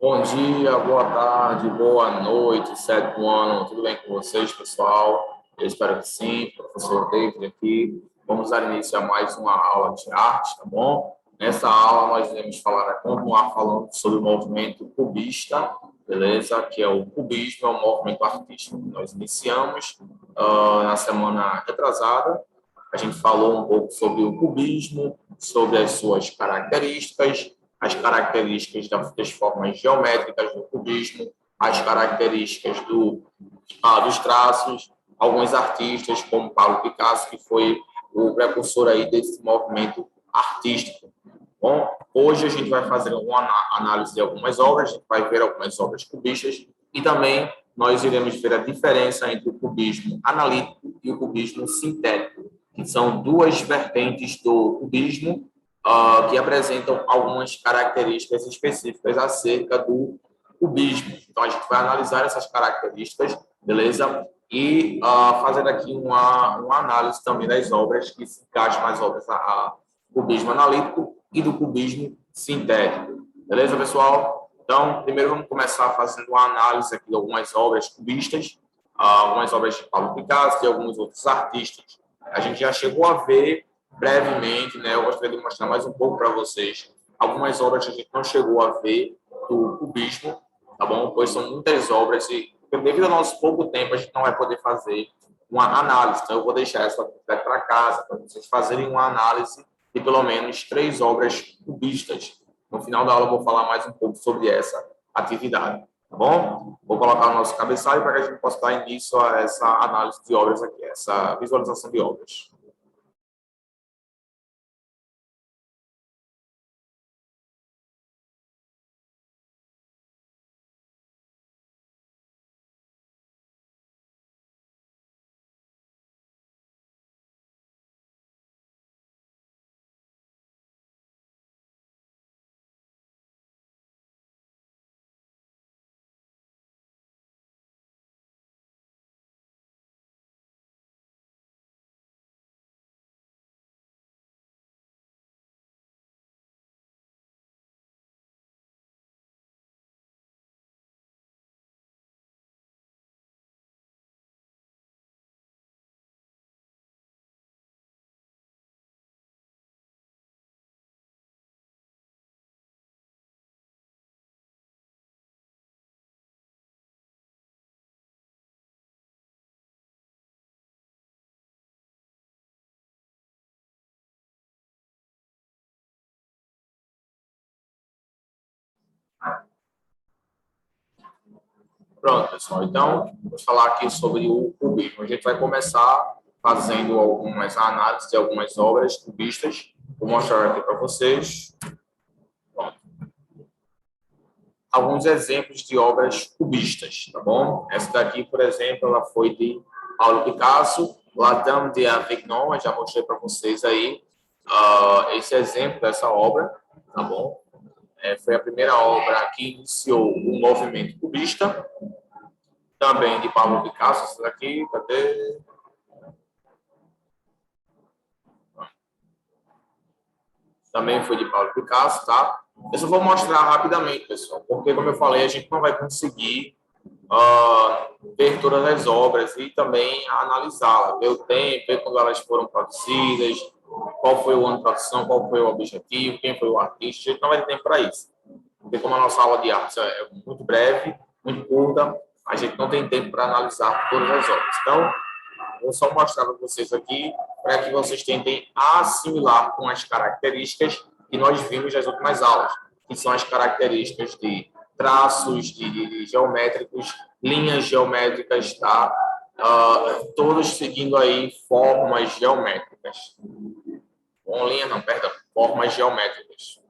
Bom dia, boa tarde, boa noite, sétimo ano, tudo bem com vocês, pessoal? Eu espero que sim, professor David aqui. Vamos dar início a mais uma aula de arte, tá bom? Nessa aula nós iremos continuar falando sobre o movimento cubista, beleza? Que é o cubismo, é um movimento artístico que nós iniciamos na semana retrasada. A gente falou um pouco sobre o cubismo, sobre as suas características, as características das formas geométricas do cubismo, as características dos traços, alguns artistas, como Pablo Picasso, que foi o precursor aí desse movimento artístico. Bom, hoje a gente vai fazer uma análise de algumas obras, a gente vai ver algumas obras cubistas e também nós iremos ver a diferença entre o cubismo analítico e o cubismo sintético, que são duas vertentes do cubismo que apresentam algumas características específicas acerca do cubismo. Então, a gente vai analisar essas características, beleza? E fazer aqui uma análise também das obras que se encaixam nas obras cubismo analítico e do cubismo sintético. Beleza, pessoal? Então, primeiro vamos começar fazendo uma análise aqui de algumas obras cubistas, algumas obras de Pablo Picasso e alguns outros artistas. A gente já chegou a ver brevemente, né? Eu gostaria de mostrar mais um pouco para vocês algumas obras que a gente não chegou a ver do cubismo, tá bom? Pois são muitas obras e devido ao nosso pouco tempo a gente não vai poder fazer uma análise. Então eu vou deixar essa para casa para vocês fazerem uma análise de pelo menos 3 obras cubistas. No final da aula eu vou falar mais um pouco sobre essa atividade, tá bom? Vou colocar o nosso cabeçalho para que a gente possa dar início a essa análise de obras aqui, essa visualização de obras. Pronto, pessoal. Então, vamos falar aqui sobre o cubismo. A gente vai começar fazendo algumas análises de algumas obras cubistas. Vou mostrar aqui para vocês. Pronto. Alguns exemplos de obras cubistas, tá bom? Essa daqui, por exemplo, ela foi de Paulo Picasso, La Dame de Avignon, eu já mostrei para vocês aí esse exemplo dessa obra, tá bom? Foi a primeira obra que iniciou o movimento cubista, também de Pablo Picasso, essa daqui, cadê? Também foi de Pablo Picasso, tá? Eu só vou mostrar rapidamente, pessoal, porque, como eu falei, a gente não vai conseguir ver todas as obras e também analisá-las, ver o tempo, ver quando elas foram produzidas, qual foi o ano de produção, qual foi o objetivo, quem foi o artista. A gente não vai ter tempo para isso. Porque como a nossa aula de arte é muito breve, muito curta, a gente não tem tempo para analisar todas as obras. Então, vou só mostrar para vocês aqui, para que vocês tentem assimilar com as características que nós vimos nas últimas aulas, que são as características de traços, de geométricos, linhas geométricas, tá? Todos seguindo aí formas geométricas. Bom, linha não, perdão, formas geométricas.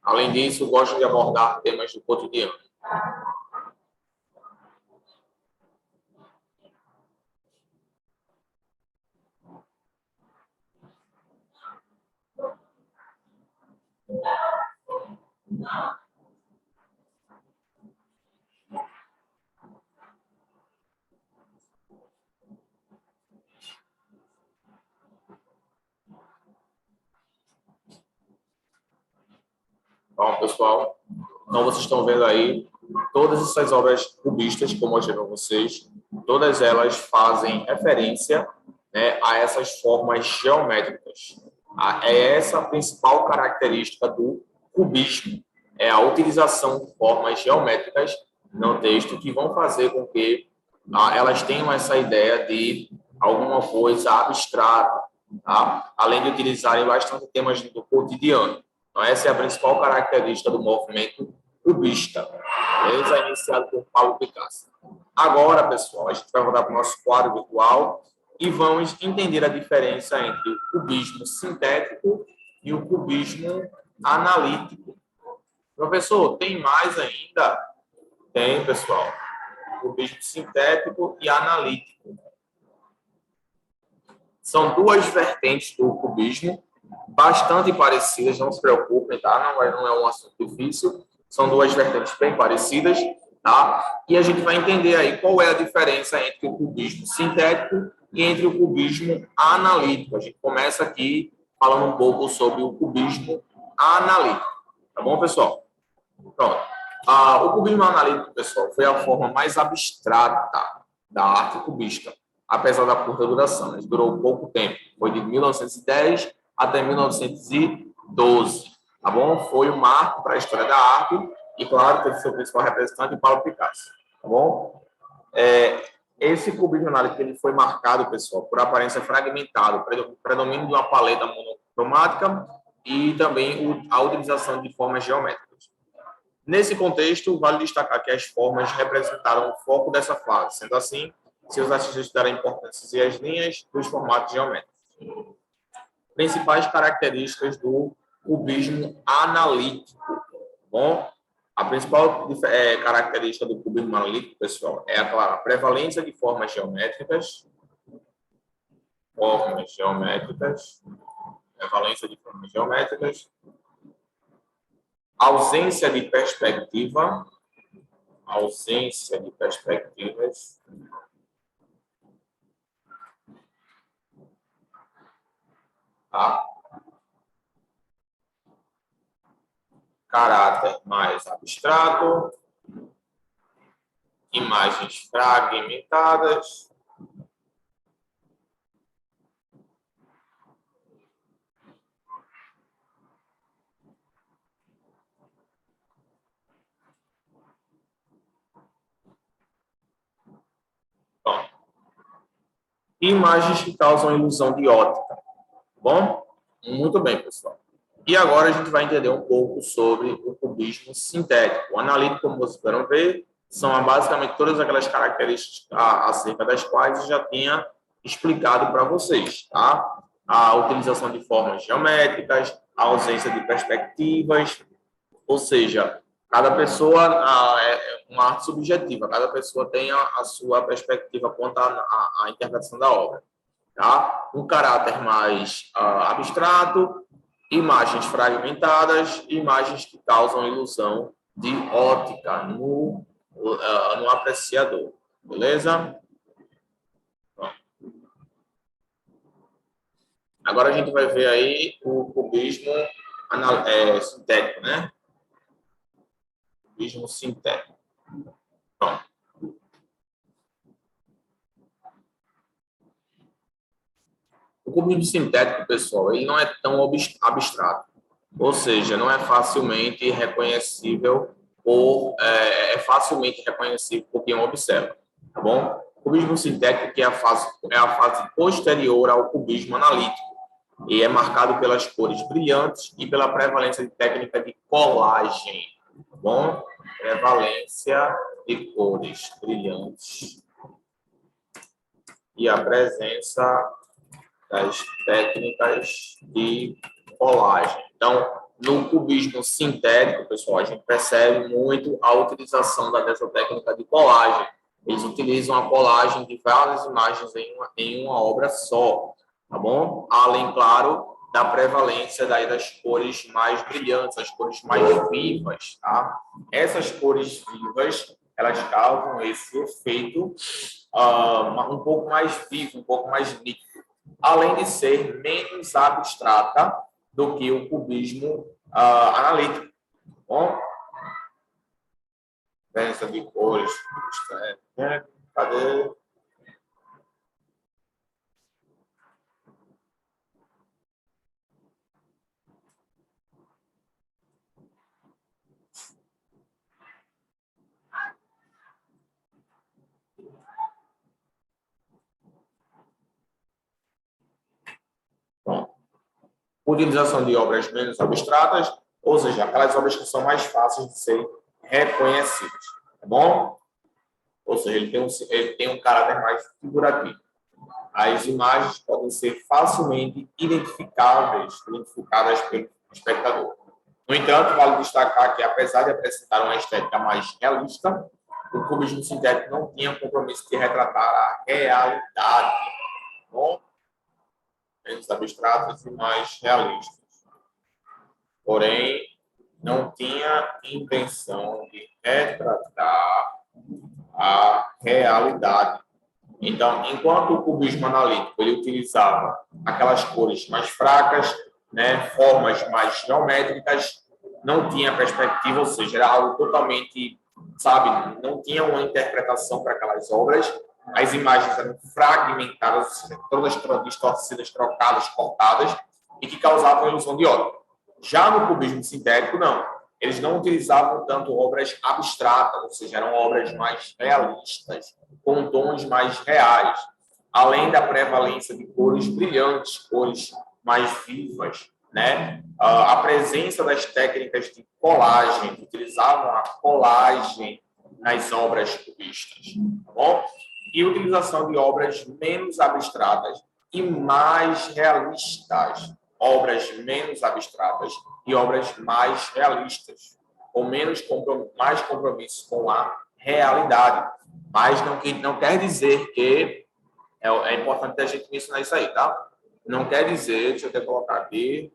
Além disso, gosto de abordar temas do cotidiano. Bom, pessoal, então vocês estão vendo aí todas essas obras cubistas que eu mostrei para vocês, todas elas fazem referência, né, a essas formas geométricas. É essa a principal característica do cubismo, é a utilização de formas geométricas no texto que vão fazer com que elas tenham essa ideia de alguma coisa abstrata, tá? Além de utilizarem bastante temas do cotidiano. Então, essa é a principal característica do movimento cubista, beleza? Iniciado por Pablo Picasso. Agora, pessoal, a gente vai voltar para o nosso quadro virtual e vamos entender a diferença entre o cubismo sintético e o cubismo analítico. Professor, tem mais ainda? Tem, pessoal. Cubismo sintético e analítico. São duas vertentes do cubismo, bastante parecidas, não se preocupem, tá? Não é um assunto difícil, são duas vertentes bem parecidas, tá? E a gente vai entender aí qual é a diferença entre o cubismo sintético e entre o cubismo analítico. A gente começa aqui falando um pouco sobre o cubismo analítico, tá bom, pessoal? Pronto. O cubismo analítico, pessoal, foi a forma mais abstrata da arte cubista, apesar da curta duração. Ele durou pouco tempo, foi de 1910 até 1912, tá bom? Foi um marco para a história da arte e, claro, teve seu principal representante, Pablo Picasso, tá bom? Esse cubismo analítico ele foi marcado, pessoal, por aparência fragmentada, predomínio de uma paleta monocromática e também a utilização de formas geométricas. Nesse contexto, vale destacar que as formas representaram o foco dessa fase. Sendo assim, seus artistas estudaram a importância e as linhas dos formatos geométricos. Principais características do cubismo analítico. Bom, a principal característica do cubismo analítico, pessoal, é a prevalência de formas geométricas. Prevalência de formas geométricas. Ausência de perspectiva. Ausência de perspectivas. Tá? Caráter mais abstrato. Imagens fragmentadas. Bom, imagens que causam ilusão de ótica. Bom? Muito bem, pessoal. E agora a gente vai entender um pouco sobre o cubismo sintético. O analítico, como vocês puderam ver, são basicamente todas aquelas características acerca das quais eu já tinha explicado para vocês, tá? A utilização de formas geométricas, a ausência de perspectivas, ou seja, cada pessoa é uma arte subjetiva, cada pessoa tem a sua perspectiva quanto à interpretação da obra. Tá? Um caráter mais abstrato, imagens fragmentadas, imagens que causam ilusão de ótica no apreciador. Beleza? Bom. Agora a gente vai ver aí o cubismo sintético, né? Cubismo sintético. Pronto. O cubismo sintético, pessoal, ele não é tão abstrato, ou seja, não é facilmente reconhecível é facilmente reconhecível por quem observa, tá bom? O cubismo sintético que é a fase posterior ao cubismo analítico e é marcado pelas cores brilhantes e pela prevalência de técnica de colagem, tá bom? Prevalência de cores brilhantes e a presença das técnicas de colagem. Então, no cubismo sintético, pessoal, a gente percebe muito a utilização dessa técnica de colagem. Eles utilizam a colagem de várias imagens em uma obra só, tá bom? Além, claro, da prevalência das cores mais brilhantes, as cores mais vivas, tá? Essas cores vivas, elas causam esse efeito um pouco mais vivo, um pouco mais nítido, além de ser menos abstrata do que o cubismo analítico. Bom, diferença de cores, cadê? Bom, utilização de obras menos abstratas, ou seja, aquelas obras que são mais fáceis de serem reconhecidas, tá bom? Ou seja, ele tem um caráter mais figurativo. As imagens podem ser facilmente identificadas pelo espectador. No entanto, vale destacar que, apesar de apresentar uma estética mais realista, o cubismo sintético não tinha o compromisso de retratar a realidade, bom? Menos abstratas e mais realistas. Porém, não tinha intenção de retratar a realidade. Então, enquanto o cubismo analítico ele utilizava aquelas cores mais fracas, né, formas mais geométricas, não tinha perspectiva, ou seja, era algo totalmente, sabe, não tinha uma interpretação para aquelas obras, as imagens eram fragmentadas, todas distorcidas, trocadas, cortadas, e que causavam ilusão de ótica. Já no cubismo sintético, não. Eles não utilizavam tanto obras abstratas, ou seja, eram obras mais realistas, com tons mais reais, além da prevalência de cores brilhantes, cores mais vivas, né? A presença das técnicas de colagem, que utilizavam a colagem nas obras cubistas, tá bom? E utilização de obras menos abstratas e mais realistas, obras menos abstratas e obras mais realistas, com mais compromisso com a realidade. Mas não quer dizer que é importante a gente mencionar isso aí, tá? Não quer dizer, deixa eu até colocar aqui.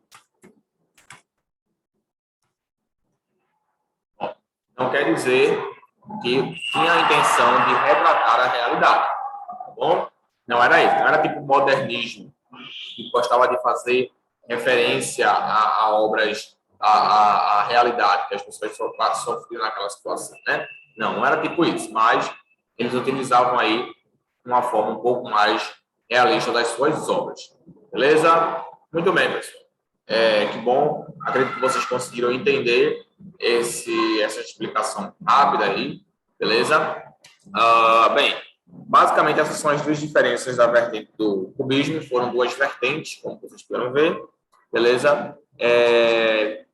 Não quer dizer que tinha a intenção de retratar a realidade, tá bom? Não era isso, não era tipo modernismo, que gostava de fazer referência a obras, a realidade, que as pessoas sofriam naquela situação, né? Não era tipo isso, mas eles utilizavam aí uma forma um pouco mais realista das suas obras. Beleza? Muito bem, pessoal. Que bom. Acredito que vocês conseguiram entender essa explicação rápida aí. Beleza? Bem, basicamente essas são as duas diferenças da vertente do cubismo. Foram duas vertentes, como vocês puderam ver. Beleza?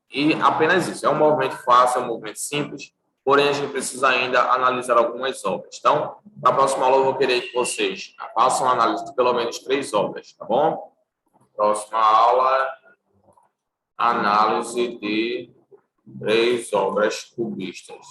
E apenas isso. É um movimento fácil, é um movimento simples. Porém, a gente precisa ainda analisar algumas obras. Então, na próxima aula, eu vou querer que vocês façam a análise de pelo menos 3 obras, tá bom? Próxima aula, análise de 3 obras cubistas,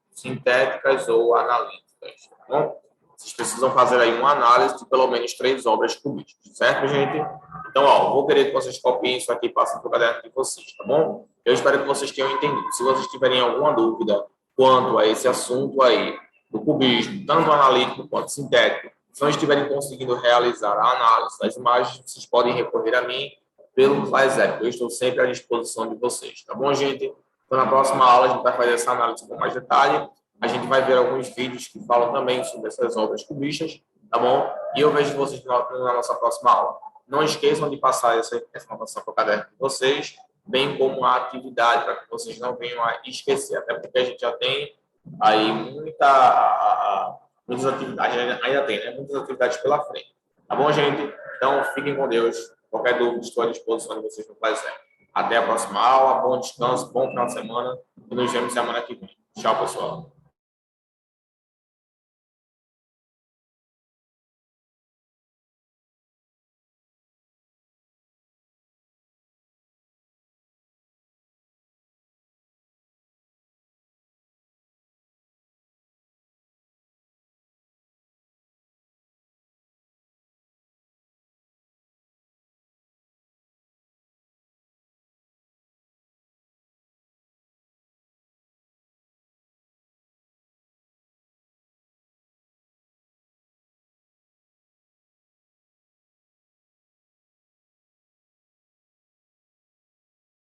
sintéticas ou analíticas, tá bom? Vocês precisam fazer aí uma análise de pelo menos 3 obras cubistas, certo, gente? Então, ó, vou querer que vocês copiem isso aqui e passem para o caderno de vocês, tá bom? Eu espero que vocês tenham entendido. Se vocês tiverem alguma dúvida quanto a esse assunto aí do cubismo, tanto analítico quanto sintético, se não estiverem conseguindo realizar a análise das imagens, vocês podem recorrer a mim pelo WhatsApp. Eu estou sempre à disposição de vocês, tá bom, gente? Então, na próxima aula, a gente vai fazer essa análise com mais detalhe. A gente vai ver alguns vídeos que falam também sobre essas obras cubistas, tá bom? E eu vejo vocês na nossa próxima aula. Não esqueçam de passar essa anotação para o caderno de vocês, bem como a atividade, para que vocês não venham a esquecer, até porque a gente já tem aí muitas atividades, ainda tem, né? Muitas atividades pela frente. Tá bom, gente? Então, fiquem com Deus. Qualquer dúvida, estou à disposição de vocês no WhatsApp. Até a próxima aula, bom descanso, bom final de semana e nos vemos semana que vem. Tchau, pessoal.